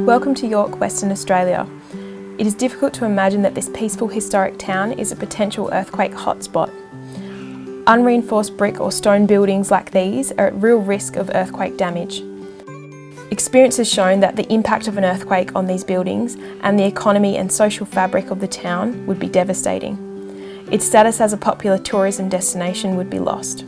Welcome to York, Western Australia. It is difficult to imagine that this peaceful historic town is a potential earthquake hotspot. Unreinforced brick or stone buildings like these are at real risk of earthquake damage. Experience has shown that the impact of an earthquake on these buildings and the economy and social fabric of the town would be devastating. Its status as a popular tourism destination would be lost.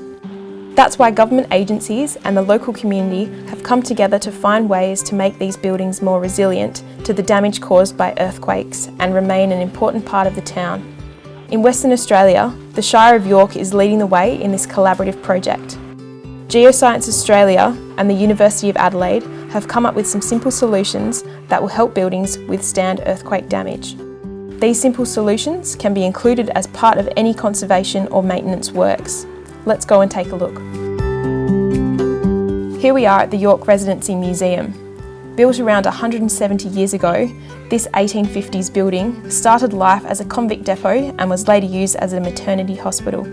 That's why government agencies and the local community have come together to find ways to make these buildings more resilient to the damage caused by earthquakes and remain an important part of the town. In Western Australia, the Shire of York is leading the way in this collaborative project. Geoscience Australia and the University of Adelaide have come up with some simple solutions that will help buildings withstand earthquake damage. These simple solutions can be included as part of any conservation or maintenance works. Let's go and take a look. Here we are at the York Residency Museum. Built around 170 years ago, this 1850s building started life as a convict depot and was later used as a maternity hospital.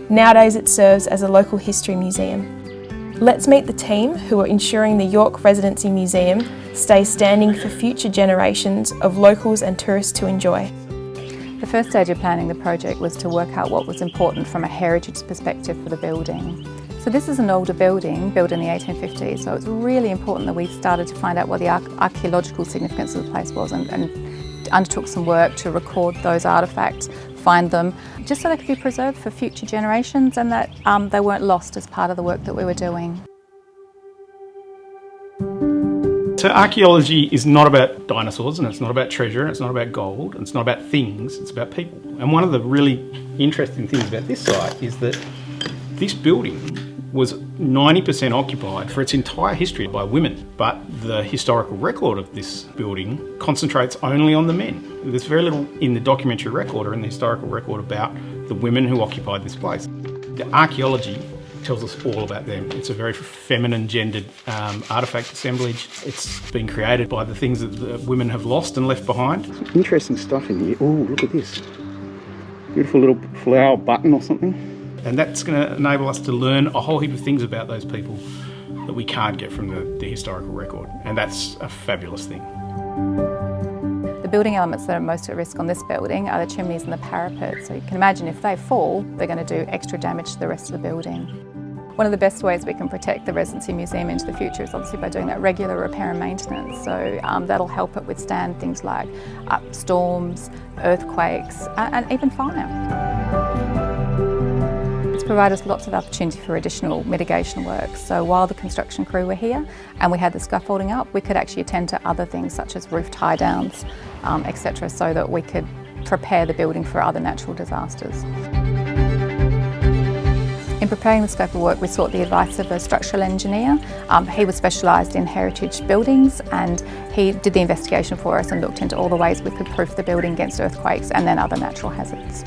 Nowadays it serves as a local history museum. Let's meet the team who are ensuring the York Residency Museum stays standing for future generations of locals and tourists to enjoy. The first stage of planning the project was to work out what was important from a heritage perspective for the building. So this is an older building, built in the 1850s, so it's really important that we started to find out what the archaeological significance of the place was and undertook some work to record those artefacts, find them, just so they could be preserved for future generations and that they weren't lost as part of the work that we were doing. So archaeology is not about dinosaurs, and it's not about treasure, and it's not about gold, and it's not about things, it's about people. And one of the really interesting things about this site is that this building was 90% occupied for its entire history by women, but the historical record of this building concentrates only on the men. There's very little in the documentary record or in the historical record about the women who occupied this place. The archaeology tells us all about them. It's a very feminine gendered artefact assemblage. It's been created by the things that the women have lost and left behind. Interesting stuff in here. Oh, look at this. Beautiful little flower button or something. And that's going to enable us to learn a whole heap of things about those people that we can't get from the historical record. And that's a fabulous thing. The building elements that are most at risk on this building are the chimneys and the parapet. So you can imagine if they fall, they're going to do extra damage to the rest of the building. One of the best ways we can protect the Residency Museum into the future is obviously by doing that regular repair and maintenance. So that'll help it withstand things like storms, earthquakes, and even fire. It's provided us lots of opportunity for additional mitigation work. So while the construction crew were here and we had the scaffolding up, we could actually attend to other things such as roof tie downs, etc., so that we could prepare the building for other natural disasters. In preparing the scope of work, we sought the advice of a structural engineer. He was specialised in heritage buildings and he did the investigation for us and looked into all the ways we could proof the building against earthquakes and then other natural hazards.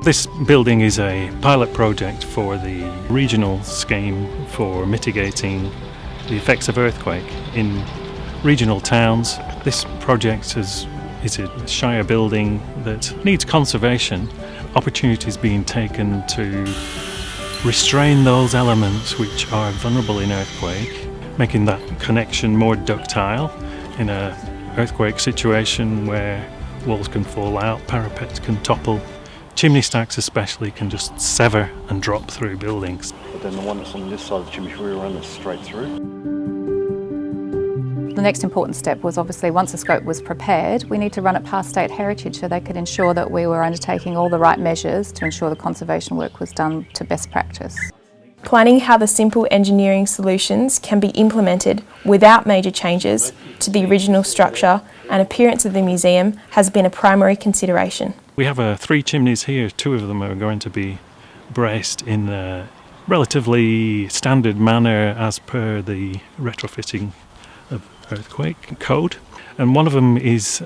This building is a pilot project for the regional scheme for mitigating the effects of earthquake in regional towns. This project is a shire building that needs conservation. Opportunities being taken to restrain those elements which are vulnerable in earthquake, making that connection more ductile in an earthquake situation where walls can fall out, parapets can topple. Chimney stacks especially can just sever and drop through buildings. But then the one that's on this side of the chimney, we run this straight through. The next important step was obviously once the scope was prepared, we need to run it past State Heritage so they could ensure that we were undertaking all the right measures to ensure the conservation work was done to best practice. Planning how the simple engineering solutions can be implemented without major changes to the original structure and appearance of the museum has been a primary consideration. We have 3 chimneys here. 2 of them are going to be braced in a relatively standard manner as per the retrofitting of earthquake code. And one of them is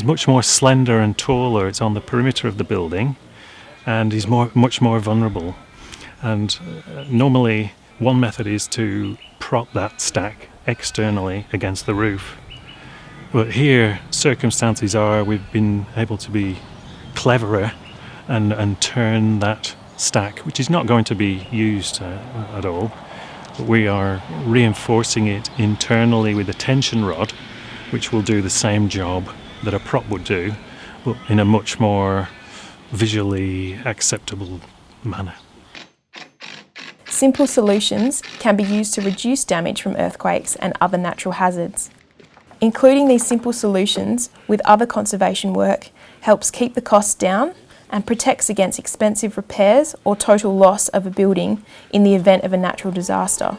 much more slender and taller. It's on the perimeter of the building and is much more vulnerable. And normally one method is to prop that stack externally against the roof. But here circumstances are we've been able to be cleverer and turn that stack, which is not going to be used at all, We are reinforcing it internally with a tension rod which will do the same job that a prop would do, but in a much more visually acceptable manner. Simple solutions can be used to reduce damage from earthquakes and other natural hazards. Including these simple solutions with other conservation work helps keep the costs down and protects against expensive repairs or total loss of a building in the event of a natural disaster.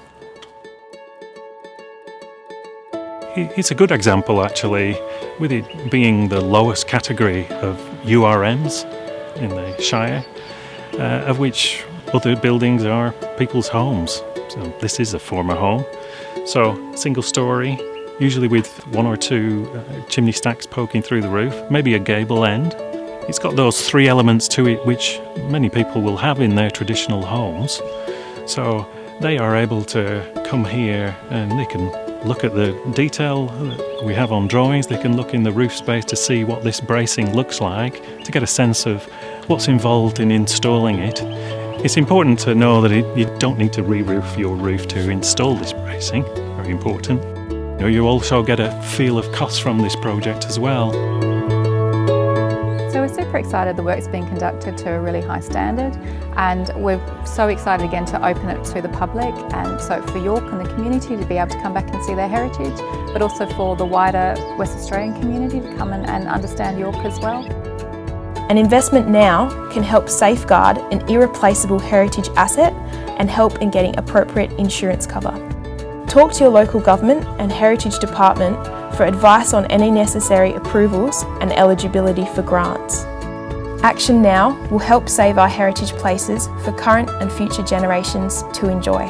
It's a good example, actually, with it being the lowest category of URMs in the Shire, of which other buildings are people's homes. So this is a former home. So single story, usually with one or two chimney stacks poking through the roof, maybe a gable end. It's got those three elements to it which many people will have in their traditional homes. So they are able to come here and they can look at the detail that we have on drawings. They can look in the roof space to see what this bracing looks like, to get a sense of what's involved in installing it. It's important to know that you don't need to re-roof your roof to install this bracing. Very important. You also get a feel of cost from this project as well. So we're super excited the work's being conducted to a really high standard, and we're so excited again to open it to the public, and so for York and the community to be able to come back and see their heritage, but also for the wider West Australian community to come and understand York as well. An investment now can help safeguard an irreplaceable heritage asset and help in getting appropriate insurance cover. Talk to your local government and heritage department for advice on any necessary approvals and eligibility for grants. Action now will help save our heritage places for current and future generations to enjoy.